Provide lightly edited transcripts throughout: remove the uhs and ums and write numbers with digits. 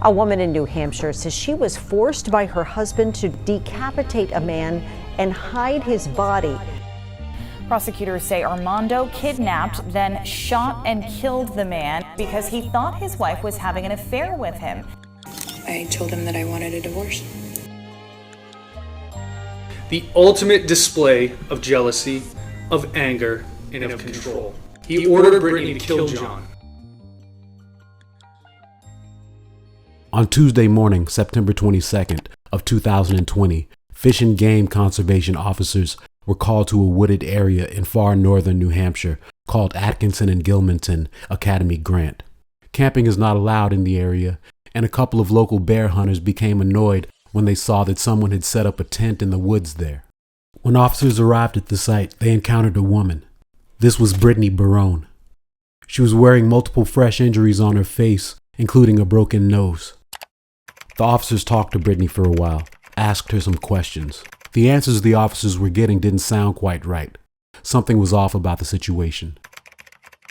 A woman in New Hampshire says she was forced by her husband to decapitate a man and hide his body. Prosecutors say Armando kidnapped, then shot and killed the man because he thought his wife was having an affair with him. I told him that I wanted a divorce. The ultimate display of jealousy, of anger, and of control. He ordered Britany to kill John. On Tuesday morning, September 22nd of 2020, Fish and Game Conservation officers were called to a wooded area in far northern New Hampshire called Atkinson and Gilmanton Academy Grant. Camping is not allowed in the area, and a couple of local bear hunters became annoyed when they saw that someone had set up a tent in the woods there. When officers arrived at the site, they encountered a woman. This was Britany Barron. She was wearing multiple fresh injuries on her face, including a broken nose. The officers talked to Britany for a while, asked her some questions. The answers the officers were getting didn't sound quite right. Something was off about the situation.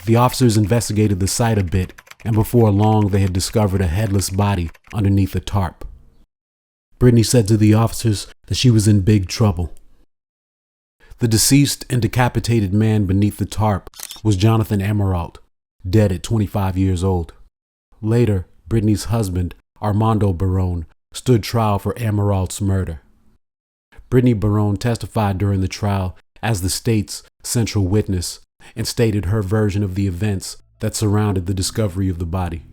The officers investigated the site a bit, and before long they had discovered a headless body underneath a tarp. Britany said to the officers that she was in big trouble. The deceased and decapitated man beneath the tarp was Jonathan Amerault, dead at 25 years old. Later, Britany's husband, Armando Barron, stood trial for Amerault's murder. Britany Barron testified during the trial as the state's central witness and stated her version of the events that surrounded the discovery of the body.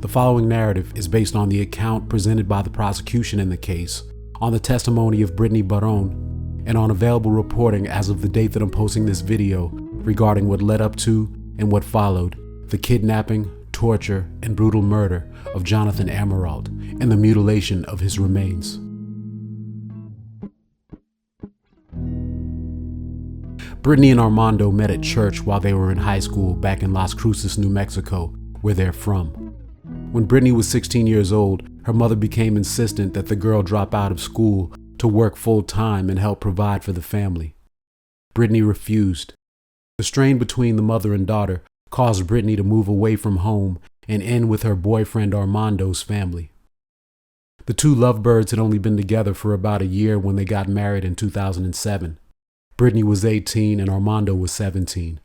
The following narrative is based on the account presented by the prosecution in the case, on the testimony of Britany Barron, and on available reporting as of the date that I'm posting this video regarding what led up to and what followed the kidnapping, torture, and brutal murder of Jonathan Amerault and the mutilation of his remains. Britany and Armando met at church while they were in high school back in Las Cruces, New Mexico, where they're from. When Britany was 16 years old, her mother became insistent that the girl drop out of school to work full-time and help provide for the family. Britany refused. The strain between the mother and daughter caused Britany to move away from home and in with her boyfriend Armando's family. The two lovebirds had only been together for about a year when they got married in 2007. Britany was 18 and Armando was 17.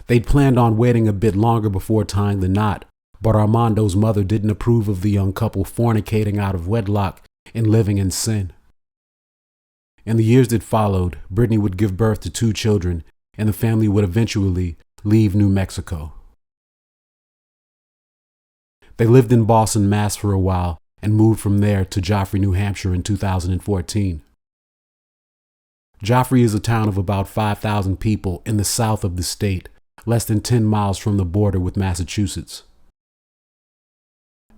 They'd planned on waiting a bit longer before tying the knot, but Armando's mother didn't approve of the young couple fornicating out of wedlock and living in sin. In the years that followed, Britany would give birth to 2 children, and the family would eventually leave New Mexico. They lived in Boston, Mass for a while and moved from there to Jaffrey, New Hampshire in 2014. Jaffrey is a town of about 5,000 people in the south of the state, less than 10 miles from the border with Massachusetts.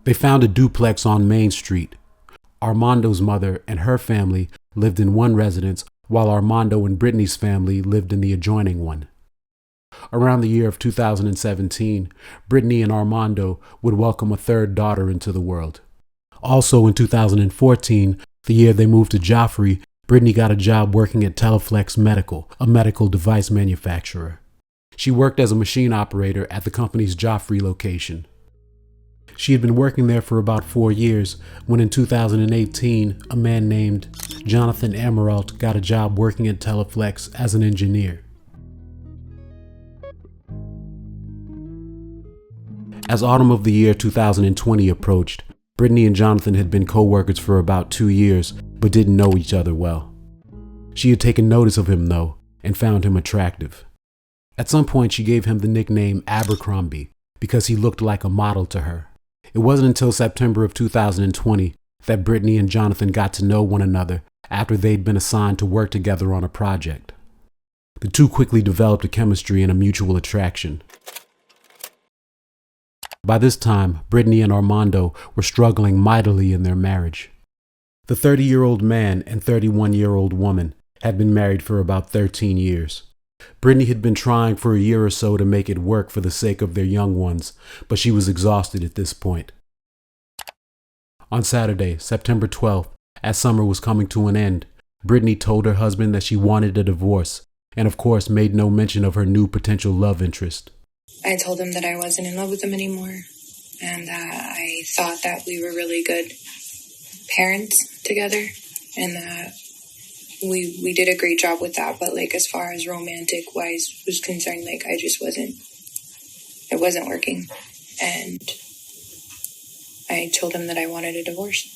They found a duplex on Main Street. Armando's mother and her family lived in one residence, while Armando and Britany's family lived in the adjoining one. Around the year of 2017, Britany and Armando would welcome a third daughter into the world. Also in 2014, the year they moved to Jaffrey, Britany got a job working at Teleflex Medical, a medical device manufacturer. She worked as a machine operator at the company's Jaffrey location. She had been working there for about 4 years when in 2018, a man named Jonathan Amerault got a job working at Teleflex as an engineer. As autumn of the year 2020 approached, Britany and Jonathan had been co-workers for about 2 years, but didn't know each other well. She had taken notice of him, though, and found him attractive. At some point, she gave him the nickname Abercrombie because he looked like a model to her. It wasn't until September of 2020 that Britany and Jonathan got to know one another after they'd been assigned to work together on a project. The two quickly developed a chemistry and a mutual attraction. By this time, Britany and Armando were struggling mightily in their marriage. The 30-year-old man and 31-year-old woman had been married for about 13 years. Britany had been trying for a year or so to make it work for the sake of their young ones, but she was exhausted at this point. On Saturday, September 12th, as summer was coming to an end, Britany told her husband that she wanted a divorce, and of course made no mention of her new potential love interest. I told him that I wasn't in love with him anymore. and that I thought that we were really good parents together, and that we did a great job with that. But like, as far as romantic wise was concerned, like, it wasn't working, and I told him that I wanted a divorce.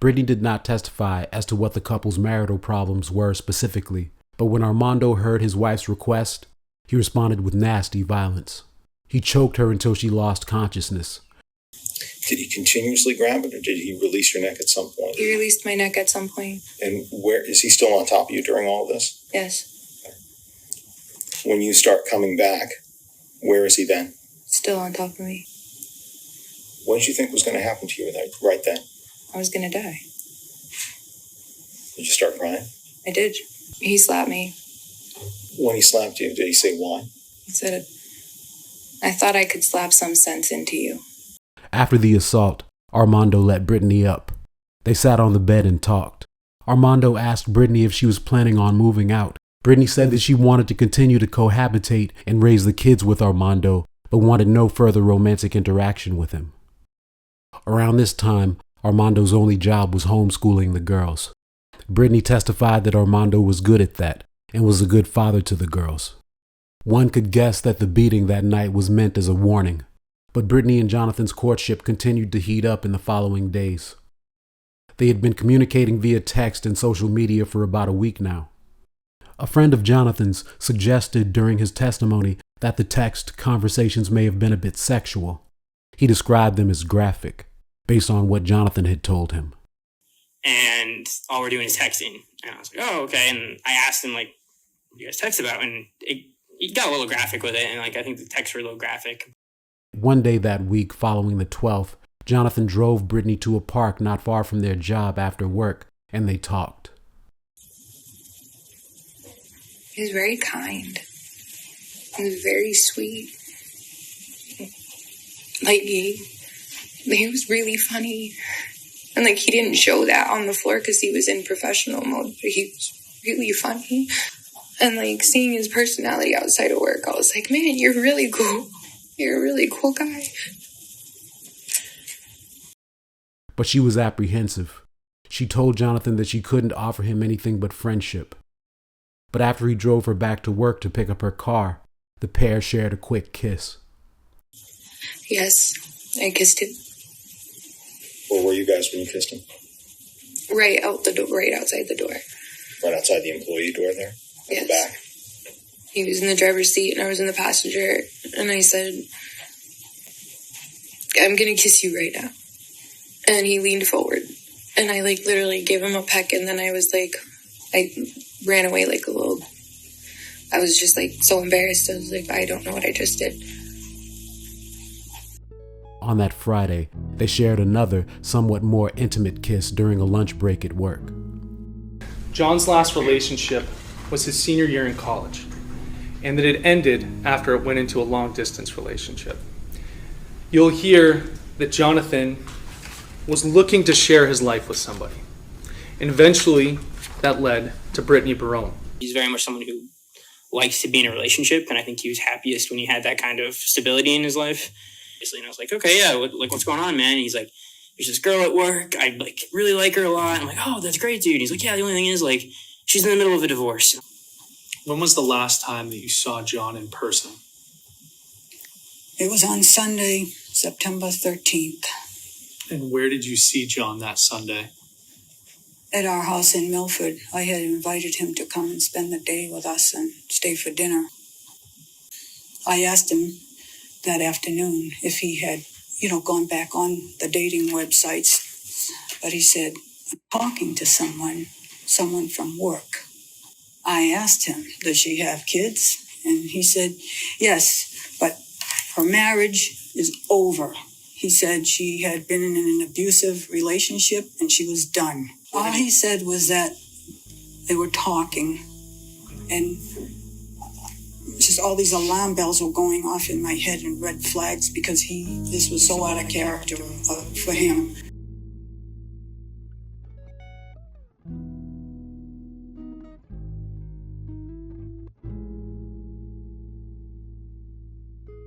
Britany did not testify as to what the couple's marital problems were specifically, but when Armando heard his wife's request, he responded with nasty violence. He choked her until she lost consciousness. Did he continuously grab it, or did he release your neck at some point? He released my neck at some point. And where is he still on top of you during all of this? Yes. When you start coming back, where is he then? Still on top of me. What did you think was going to happen to you right then? I was gonna die. Did you start crying? I did. He slapped me. When he slapped you, did he say why? He said, I thought I could slap some sense into you. After the assault, Armando let Britany up. They sat on the bed and talked. Armando asked Britany if she was planning on moving out. Britany said that she wanted to continue to cohabitate and raise the kids with Armando, but wanted no further romantic interaction with him. Around this time, Armando's only job was homeschooling the girls. Britany testified that Armando was good at that and was a good father to the girls. One could guess that the beating that night was meant as a warning, but Britany and Jonathan's courtship continued to heat up in the following days. They had been communicating via text and social media for about a week now. A friend of Jonathan's suggested during his testimony that the text conversations may have been a bit sexual. He described them as graphic, based on what Jonathan had told him. And all we're doing is texting. And I was like, oh, okay. And I asked him, like, what do you guys text about? And he got a little graphic with it. And, like, I think the texts were a little graphic. One day that week following the 12th, Jonathan drove Britany to a park not far from their job after work, and they talked. He was very kind. He was very sweet. Like, he was really funny. And, like, he didn't show that on the floor because he was in professional mode, but he was really funny. And, like, seeing his personality outside of work, I was like, man, you're really cool. You're a really cool guy. But she was apprehensive. She told Jonathan that she couldn't offer him anything but friendship. But after he drove her back to work to pick up her car, the pair shared a quick kiss. Yes, I kissed him. Where were you guys when you kissed him? Right outside the door. Right outside the employee door there? At the back? He was in the driver's seat and I was in the passenger. And I said, I'm going to kiss you right now. And he leaned forward. And I, like, literally gave him a peck. And then I was like, I ran away like a little. I was just, like, so embarrassed. I was like, I don't know what I just did. On that Friday, they shared another, somewhat more intimate kiss during a lunch break at work. John's last relationship was his senior year in college, and that it ended after it went into a long-distance relationship. You'll hear that Jonathan was looking to share his life with somebody, and eventually that led to Britany Barron. He's very much someone who likes to be in a relationship, and I think he was happiest when he had that kind of stability in his life. And I was like, okay, yeah, what's going on, man? And he's like, there's this girl at work. I really like her a lot. I'm like, oh, that's great, dude. And he's like, yeah, the only thing is, like, she's in the middle of a divorce. When was the last time that you saw John in person? It was on Sunday, September 13th. And where did you see John that Sunday? At our house in Milford. I had invited him to come and spend the day with us and stay for dinner. I asked him that afternoon if he had, gone back on the dating websites. But he said, I'm talking to someone from work. I asked him, does she have kids? And he said, yes, but her marriage is over. He said she had been in an abusive relationship and she was done. All he said was that they were talking and just all these alarm bells were going off in my head and red flags because this was so out of character for him.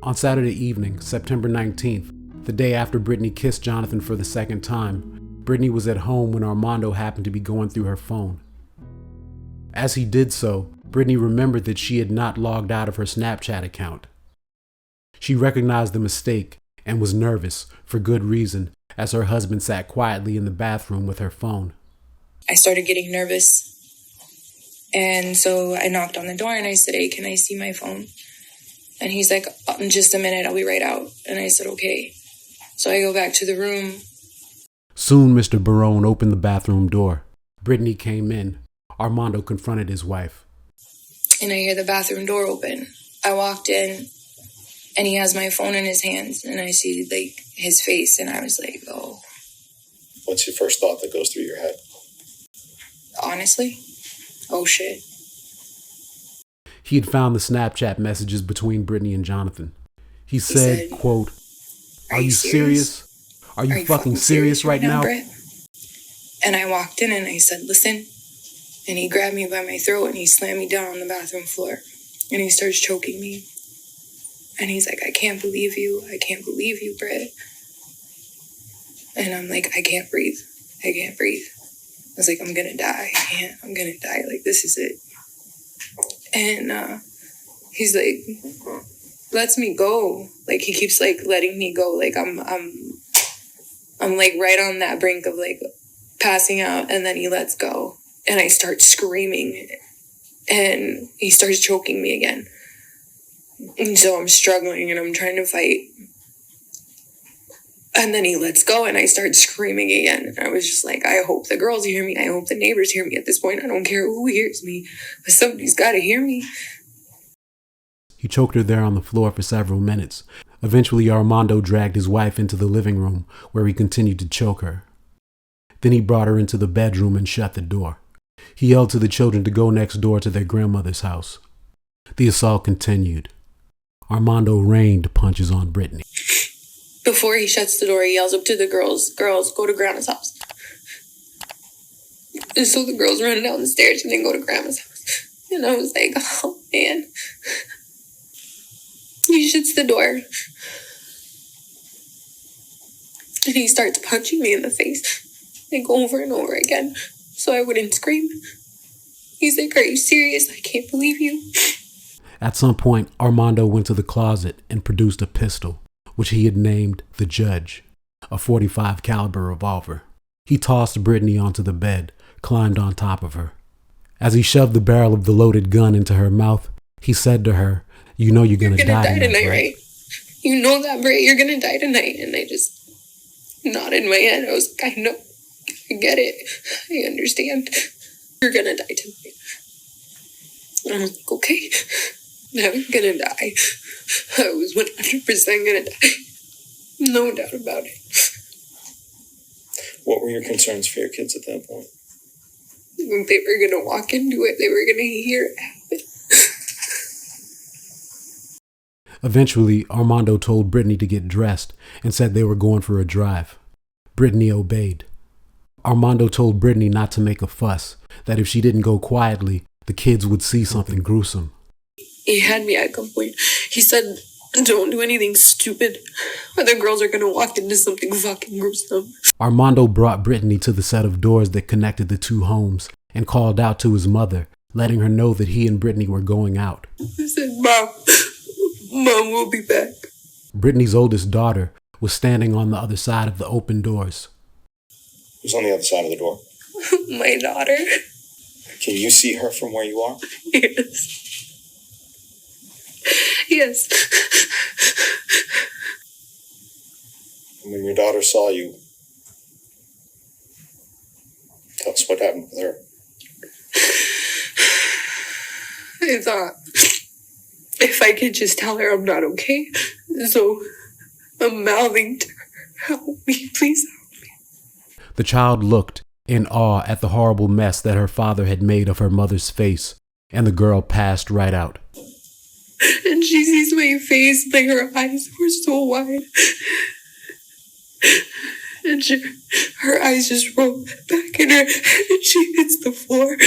On Saturday evening, September 19th, The day after Britany kissed Jonathan for the second time, Britany was at home when Armando happened to be going through her phone. As he did so, Britany remembered that she had not logged out of her Snapchat account. She recognized the mistake and was nervous, for good reason, as her husband sat quietly in the bathroom with her phone. I started getting nervous. And so I knocked on the door and I said, "Hey, can I see my phone?" And he's like, "In just a minute, I'll be right out." And I said, "Okay." So I go back to the room. Soon, Mr. Barron opened the bathroom door. Britany came in. Armando confronted his wife. And I hear the bathroom door open. I walked in and he has my phone in his hands and I see like his face and I was like, oh. What's your first thought that goes through your head? Honestly? Oh shit. He had found the Snapchat messages between Britany and Jonathan. He said, quote, "Are you serious? Are you fucking serious right now?" Brett? And I walked in and I said, "Listen." And he grabbed me by my throat and he slammed me down on the bathroom floor. And he starts choking me. And he's like, "I can't believe you. I can't believe you, Brett." And I'm like, "I can't breathe. I can't breathe." I was like, "I'm going to die. I can't. I'm going to die. Like, this is it." And he's like, lets me go. Like, he keeps, like, letting me go. Like, I'm like, right on that brink of, like, passing out. And then he lets go. And I start screaming. And he starts choking me again. And so I'm struggling and I'm trying to fight. And then he lets go and I start screaming again. And I was just like, I hope the girls hear me. I hope the neighbors hear me at this point. I don't care who hears me, but somebody's got to hear me. He choked her there on the floor for several minutes. Eventually, Armando dragged his wife into the living room where he continued to choke her. Then he brought her into the bedroom and shut the door. He yelled to the children to go next door to their grandmother's house. The assault continued. Armando rained punches on Britany. Before he shuts the door, he yells up to the girls, "Girls, go to Grandma's house." And so the girls run down the stairs and then go to Grandma's house. And I was like, oh, man. He shuts the door. And he starts punching me in the face, like over and over again, so I wouldn't scream. He's like, "Are you serious? I can't believe you." At some point, Armando went to the closet and produced a pistol, which he had named the Judge, a .45 caliber revolver. He tossed Britany onto the bed, climbed on top of her. As he shoved the barrel of the loaded gun into her mouth, he said to her, "You know you're gonna die tonight, right? You know that, Brit, you're gonna die tonight." And I just nodded my head. I was like, "I know. I get it. I understand. You're gonna die tonight." And I was like, "Okay, I'm gonna die. I was 100% gonna die. No doubt about it." What were your concerns for your kids at that point? They were gonna walk into it. They were gonna hear it happen. Eventually, Armando told Britany to get dressed and said they were going for a drive. Britany obeyed. Armando told Britany not to make a fuss, that if she didn't go quietly, the kids would see something gruesome. He had me at gunpoint. He said, "Don't do anything stupid, or the girls are gonna walk into something fucking gruesome." Armando brought Britany to the set of doors that connected the two homes and called out to his mother, letting her know that he and Britany were going out. I said, Mom will be back." Britany's oldest daughter was standing on the other side of the open doors. Who's on the other side of the door? My daughter. Can you see her from where you are? Yes. Yes. When your daughter saw you, tell us what happened with her. I thought if I could just tell her I'm not okay. So I'm mouthing to her, "Help me, please help me." The child looked in awe at the horrible mess that her father had made of her mother's face, and the girl passed right out. And she sees my face, like her eyes were so wide. And her eyes just roll back in her head and she hits the floor.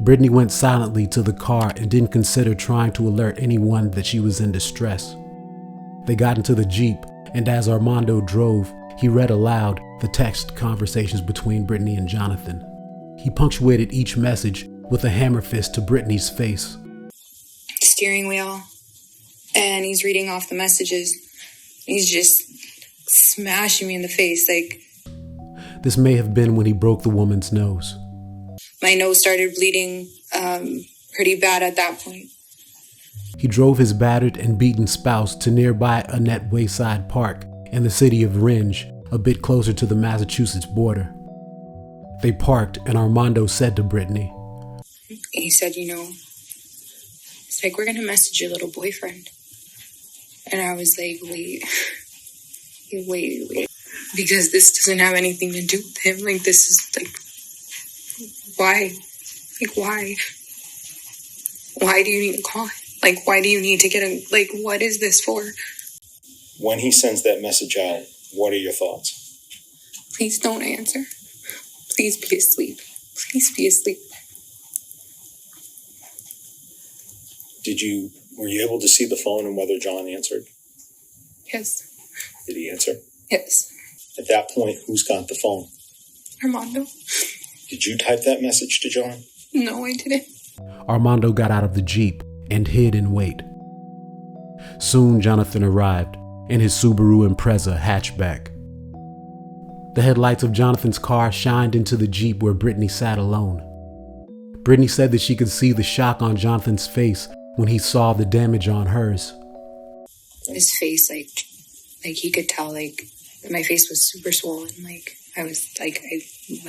Britany went silently to the car and didn't consider trying to alert anyone that she was in distress. They got into the Jeep, and as Armando drove, he read aloud the text conversations between Britany and Jonathan. He punctuated each message with a hammer fist to Britany's face. Steering wheel, and he's reading off the messages. He's just smashing me in the face. This may have been when he broke the woman's nose. My nose started bleeding pretty bad at that point. He drove his battered and beaten spouse to nearby Annette Wayside Park in the city of Rindge, a bit closer to the Massachusetts border. They parked, and Armando said to Britany, He said, it's like, we're going to message your little boyfriend. And I was like, wait. Because this doesn't have anything to do with him. This is, why? Why? Why do you need to call him? Why do you need to get him? What is this for? When he sends that message out, what are your thoughts? Please don't answer. Please be asleep. Please be asleep. Were you able to see the phone and whether John answered? Yes. Did he answer? Yes. At that point, who's got the phone? Armando. Did you type that message to John? No, I didn't. Armando got out of the Jeep and hid in wait. Soon Jonathan arrived in his Subaru Impreza hatchback. The headlights of Jonathan's car shined into the Jeep where Britany sat alone. Britany said that she could see the shock on Jonathan's face when he saw the damage on hers. His face, he could tell, my face was super swollen. My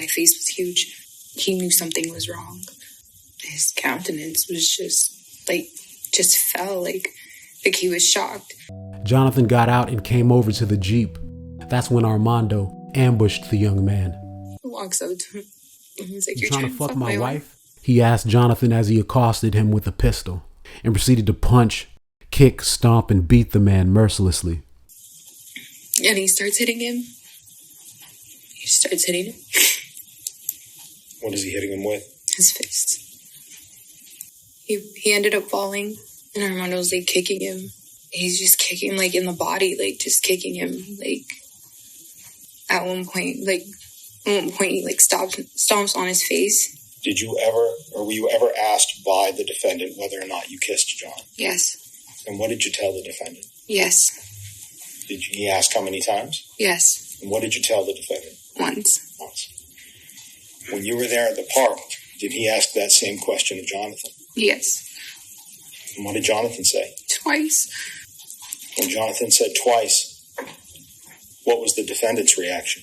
face was huge. He knew something was wrong. His countenance was just fell, like he was shocked. Jonathan got out and came over to the Jeep. That's when Armando ambushed the young man. He walks up to him. And he's like, "You trying to fuck my wife?" He asked Jonathan as he accosted him with a pistol and proceeded to punch, kick, stomp, and beat the man mercilessly. And he starts hitting him. What is he hitting him with? His fist. He ended up falling, and Armando's kicking him. He's just kicking him in the body, just kicking him. At one point he stomps on his face. Did you ever, or were you ever asked by the defendant whether or not you kissed John? Yes. And what did you tell the defendant? Yes. Did he ask how many times? Yes. And what did you tell the defendant? Once. When you were there at the park, did he ask that same question of Jonathan? Yes. And what did Jonathan say? Twice. When Jonathan said twice, what was the defendant's reaction?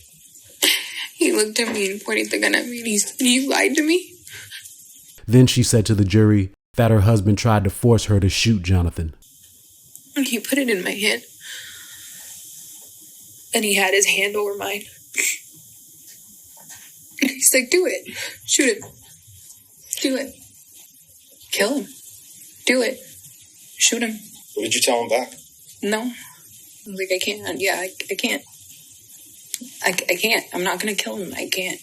He looked at me and pointed the gun at me and he said, "You lied to me." Then she said to the jury that her husband tried to force her to shoot Jonathan. And he put it in my hand. And he had his hand over mine. And he's like, "Do it. Shoot him. Do it. Kill him. Do it. Shoot him." What did you tell him back? No. I was like, I can't. Yeah, I can't. I can't. I'm not going to kill him. I can't.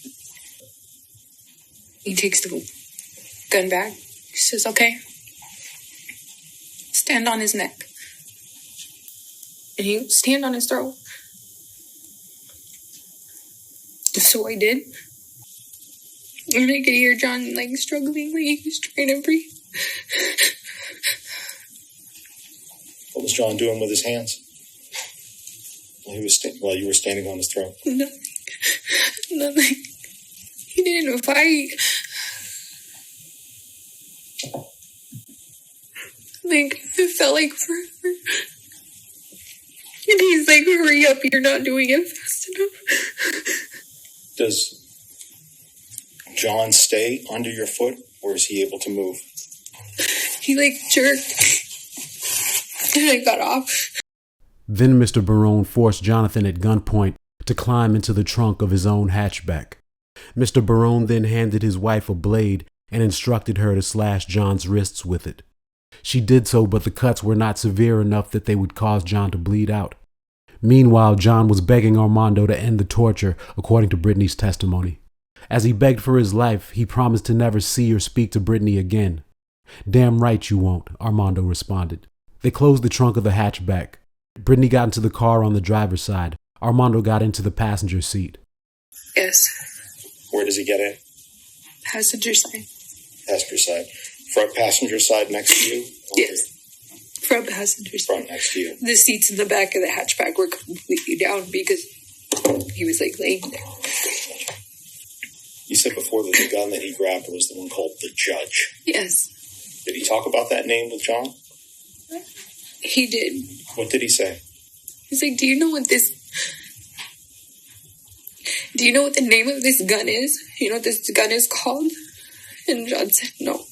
He takes the gun back. He says, "Okay. Stand on his neck." And he stand on his throat. So I did. And I could hear John struggling, he was trying to breathe. What was John doing with his hands while you were standing on his throat? Nothing. He didn't fight. It felt like forever. And he's like, "Hurry up, you're not doing it fast enough." Does John stay under your foot, or is he able to move? He jerked. And I got off. Then Mr. Barron forced Jonathan at gunpoint to climb into the trunk of his own hatchback. Mr. Barron then handed his wife a blade and instructed her to slash John's wrists with it. She did so, but the cuts were not severe enough that they would cause John to bleed out. Meanwhile, John was begging Armando to end the torture, according to Britany's testimony. As he begged for his life, he promised to never see or speak to Britany again. "Damn right you won't," Armando responded. They closed the trunk of the hatchback. Britany got into the car on the driver's side. Armando got into the passenger seat. Yes. Where does he get in? Passenger side. Passenger side. Front passenger side next to you? Yes. Front passenger side. Front next to you. The seats in the back of the hatchback were completely down because he was like laying there. You said before that the gun that he grabbed was the one called the Judge. Yes. Did he talk about that name with John? He did. What did he say? He's like, do you know what the name of this gun is? You know what this gun is called? And John said, no.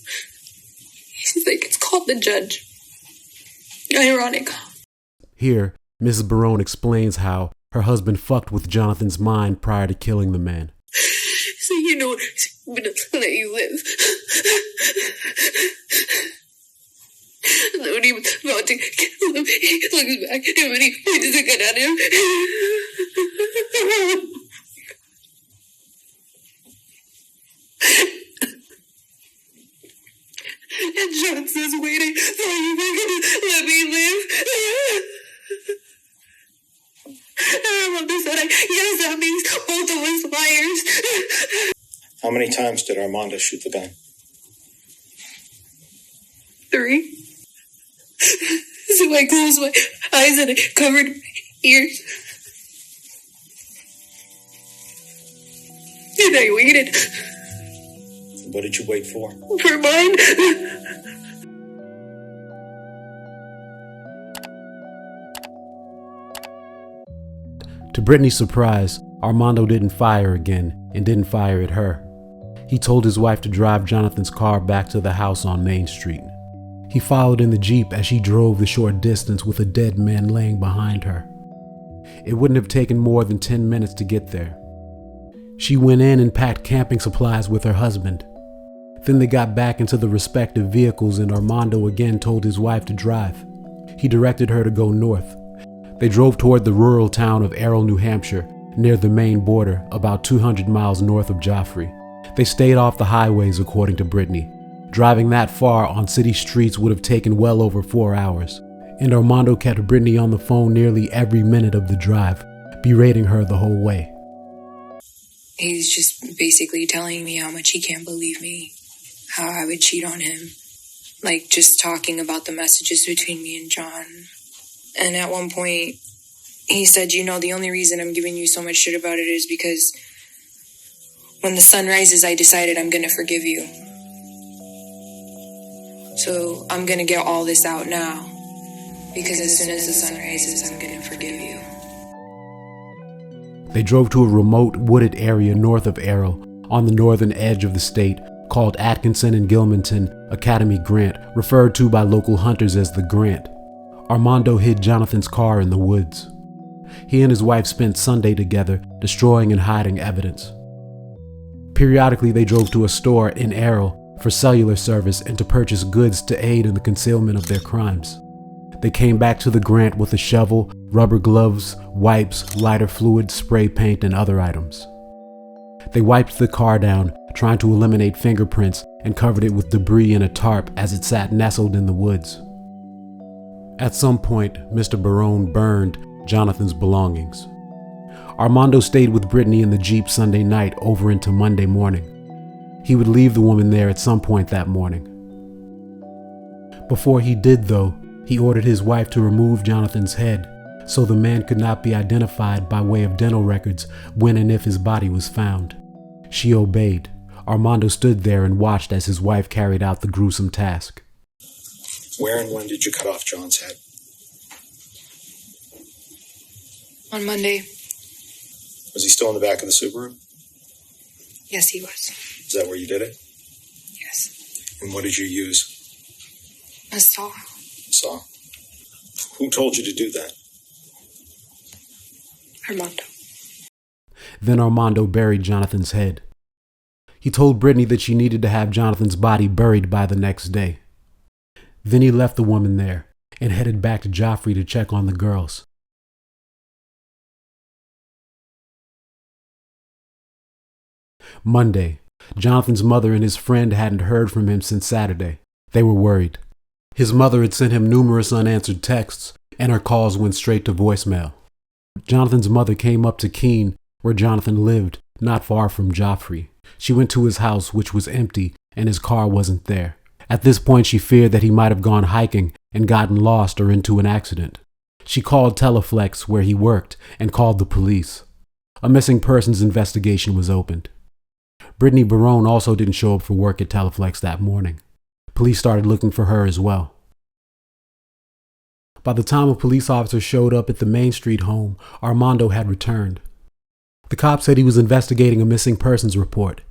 He's like, it's called the Judge. Ironic. Here, Mrs. Barron explains how her husband fucked with Jonathan's mind prior to killing the man. So you know, I'm gonna let you live. And then when he was about to kill him, he looks back and when he points a gun at him. And John says, waiting, so you're gonna let me live? And my mother said, yes, that means both of us liars. How many times did Armando shoot the gun? 3. So I closed my eyes and I covered my ears. And I waited. What did you wait for? For mine. To Britany's surprise, Armando didn't fire again and didn't fire at her. He told his wife to drive Jonathan's car back to the house on Main Street. He followed in the Jeep as she drove the short distance with a dead man laying behind her. It wouldn't have taken more than 10 minutes to get there. She went in and packed camping supplies with her husband. Then they got back into the respective vehicles and Armando again told his wife to drive. He directed her to go north. They drove toward the rural town of Arrol, New Hampshire, near the Maine border, about 200 miles north of Jaffrey. They stayed off the highways, according to Britany. Driving that far on city streets would have taken well over 4 hours, and Armando kept Britany on the phone nearly every minute of the drive, berating her the whole way. He's just basically telling me how much he can't believe me, how I would cheat on him. Like, just talking about the messages between me and John. And at one point, he said, you know, the only reason I'm giving you so much shit about it is because when the sun rises, I decided I'm going to forgive you. So I'm going to get all this out now. Because as soon as the sun rises, I'm going to forgive you. They drove to a remote, wooded area north of Arrol, on the northern edge of the state, called Atkinson and Gilmanton Academy Grant, referred to by local hunters as the Grant. Armando hid Jonathan's car in the woods. He and his wife spent Sunday together, destroying and hiding evidence. Periodically, they drove to a store in Arrol for cellular service and to purchase goods to aid in the concealment of their crimes. They came back to the Grant with a shovel, rubber gloves, wipes, lighter fluid, spray paint, and other items. They wiped the car down, trying to eliminate fingerprints, and covered it with debris in a tarp as it sat nestled in the woods. At some point, Mr. Barron burned Jonathan's belongings. Armando stayed with Britany in the Jeep Sunday night over into Monday morning. He would leave the woman there at some point that morning. Before he did, though, he ordered his wife to remove Jonathan's head so the man could not be identified by way of dental records when and if his body was found. She obeyed. Armando stood there and watched as his wife carried out the gruesome task. Where and when did you cut off John's head? On Monday. Was he still in the back of the Subaru? Yes, he was. Is that where you did it? Yes. And what did you use? A saw. Saw. Who told you to do that? Armando. Then Armando buried Jonathan's head. He told Britany that she needed to have Jonathan's body buried by the next day. Then he left the woman there and headed back to Jaffrey to check on the girls. Monday, Jonathan's mother and his friend hadn't heard from him since Saturday. They were worried. His mother had sent him numerous unanswered texts, and her calls went straight to voicemail. Jonathan's mother came up to Keene, where Jonathan lived, not far from Jaffrey. She went to his house, which was empty, and his car wasn't there. At this point, she feared that he might have gone hiking and gotten lost or into an accident. She called Teleflex, where he worked, and called the police. A missing persons investigation was opened. Britany Barron also didn't show up for work at Teleflex that morning. Police started looking for her as well. By the time a police officer showed up at the Main Street home, Armando had returned. The cop said he was investigating a missing persons report.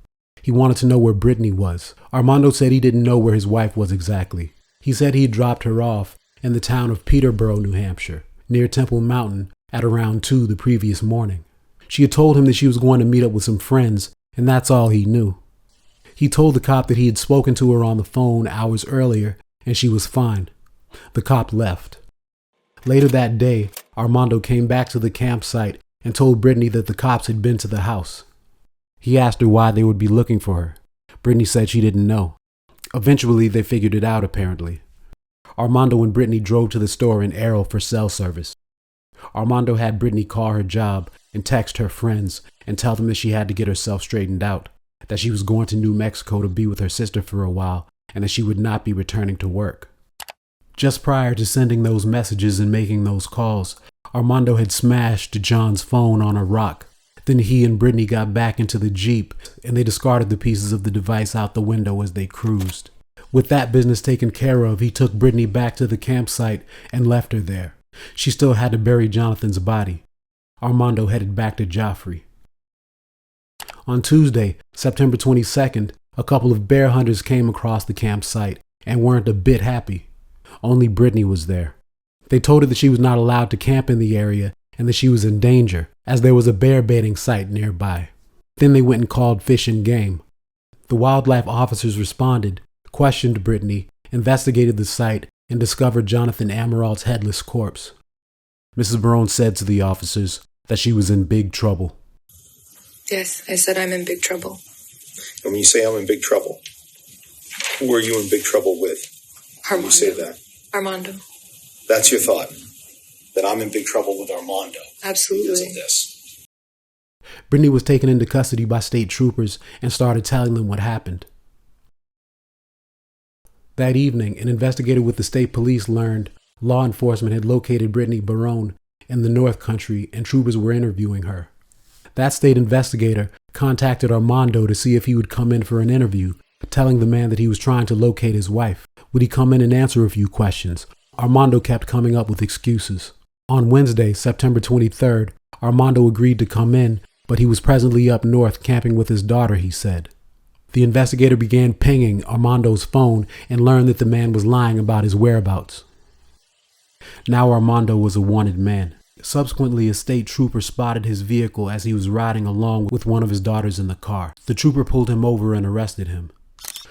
He wanted to know where Britany was. Armando said he didn't know where his wife was exactly. He said he had dropped her off in the town of Peterborough, New Hampshire, near Temple Mountain at around 2 the previous morning. She had told him that she was going to meet up with some friends, and that's all he knew. He told the cop that he had spoken to her on the phone hours earlier, and she was fine. The cop left. Later that day, Armando came back to the campsite and told Britany that the cops had been to the house. He asked her why they would be looking for her. Britany said she didn't know. Eventually, they figured it out, apparently. Armando and Britany drove to the store in Errol for cell service. Armando had Britany call her job and text her friends and tell them that she had to get herself straightened out, that she was going to New Mexico to be with her sister for a while, and that she would not be returning to work. Just prior to sending those messages and making those calls, Armando had smashed John's phone on a rock. Then he and Britany got back into the Jeep, and they discarded the pieces of the device out the window as they cruised. With that business taken care of, he took Britany back to the campsite and left her there. She still had to bury Jonathan's body. Armando headed back to Jaffrey. On Tuesday, September 22nd, a couple of bear hunters came across the campsite and weren't a bit happy. Only Britany was there. They told her that she was not allowed to camp in the area and that she was in danger, as there was a bear baiting site nearby. Then they went and called Fish and Game. The wildlife officers responded, questioned Britany, investigated the site, and discovered Jonathan Amerault's headless corpse. Mrs. Barron said to the officers that she was in big trouble. Yes, I said I'm in big trouble. And when you say I'm in big trouble, who are you in big trouble with? Armando. When you say that? Armando. That's your thought? That I'm in big trouble with Armando? Absolutely. Because of this? Britany was taken into custody by state troopers and started telling them what happened. That evening, an investigator with the state police learned law enforcement had located Britany Barron in the North Country and troopers were interviewing her. That state investigator contacted Armando to see if he would come in for an interview, telling the man that he was trying to locate his wife. Would he come in and answer a few questions? Armando kept coming up with excuses. On Wednesday, September 23rd, Armando agreed to come in, but he was presently up north camping with his daughter, he said. The investigator began pinging Armando's phone and learned that the man was lying about his whereabouts. Now Armando was a wanted man. Subsequently, a state trooper spotted his vehicle as he was riding along with one of his daughters in the car. The trooper pulled him over and arrested him.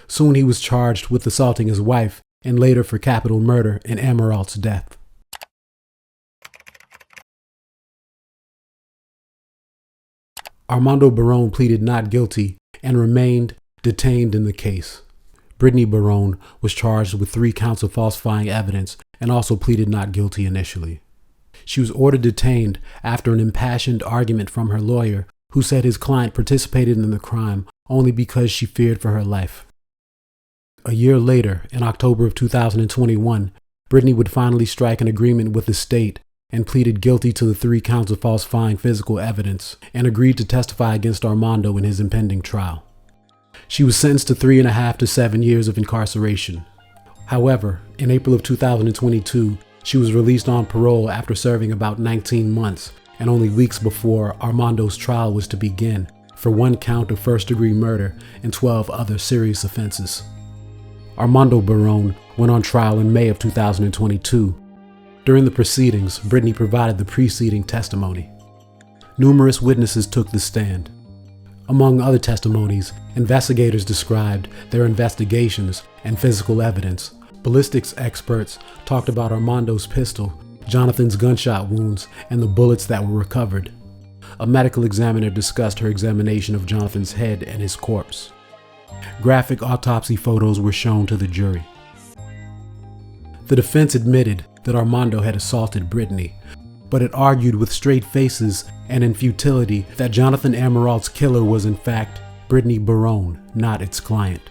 Soon he was charged with assaulting his wife and later for capital murder in Amerault's death. Armando Barron pleaded not guilty and remained detained in the case. Britany Barron was charged with 3 counts of falsifying evidence and also pleaded not guilty initially. She was ordered detained after an impassioned argument from her lawyer, who said his client participated in the crime only because she feared for her life. A year later, in October of 2021, Britany would finally strike an agreement with the state and pleaded guilty to the 3 counts of falsifying physical evidence and agreed to testify against Armando in his impending trial. She was sentenced to 3.5 to 7 years of incarceration. However, in April of 2022, she was released on parole after serving about 19 months and only weeks before Armando's trial was to begin for 1 count of first-degree murder and 12 other serious offenses. Armando Barron went on trial in May of 2022. During the proceedings, Britany provided the preceding testimony. Numerous witnesses took the stand. Among other testimonies, investigators described their investigations and physical evidence. Ballistics experts talked about Armando's pistol, Jonathan's gunshot wounds, and the bullets that were recovered. a medical examiner discussed her examination of Jonathan's head and his corpse. Graphic autopsy photos were shown to the jury. The defense admitted that Armando had assaulted Britany, but it argued with straight faces and in futility that Jonathan Amerault's killer was in fact Britany Barron, not its client.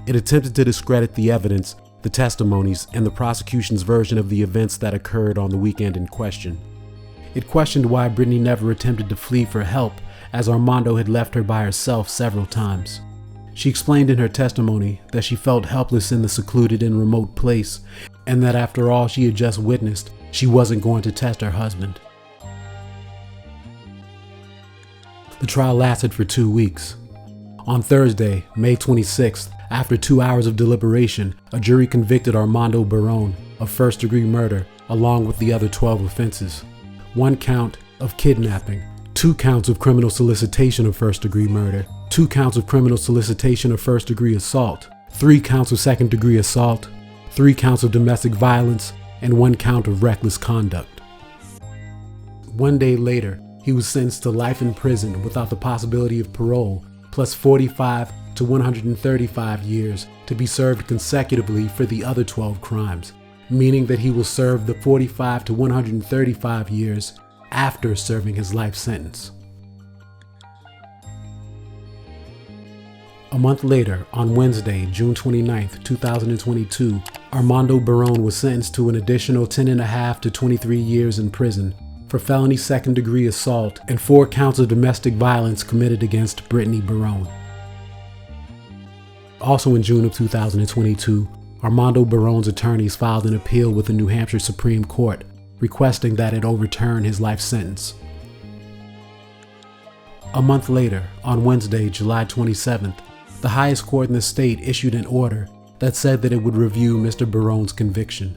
It attempted to discredit the evidence, the testimonies, and the prosecution's version of the events that occurred on the weekend in question. It questioned why Britany never attempted to flee for help, as Armando had left her by herself several times. She explained in her testimony that she felt helpless in the secluded and remote place, and that after all she had just witnessed, she wasn't going to test her husband. The trial lasted for 2 weeks. On Thursday, May 26th, after 2 hours of deliberation, a jury convicted Armando Barron of first-degree murder along with the other 12 offenses. 1 count of kidnapping, 2 counts of criminal solicitation of first-degree murder, 2 counts of criminal solicitation of first-degree assault, 3 counts of second-degree assault, 3 counts of domestic violence, and 1 count of reckless conduct. 1 day later, he was sentenced to life in prison without the possibility of parole, plus 45 to 135 years to be served consecutively for the other 12 crimes, meaning that he will serve the 45 to 135 years after serving his life sentence. A month later, on Wednesday, June 29, 2022, Armando Barron was sentenced to an additional 10.5 to 23 years in prison for felony second-degree assault and 4 counts of domestic violence committed against Britany Barron. Also in June of 2022, Armando Barron's attorneys filed an appeal with the New Hampshire Supreme Court, requesting that it overturn his life sentence. A month later, on Wednesday, July 27th, the highest court in the state issued an order that said that it would review Mr. Barron's conviction.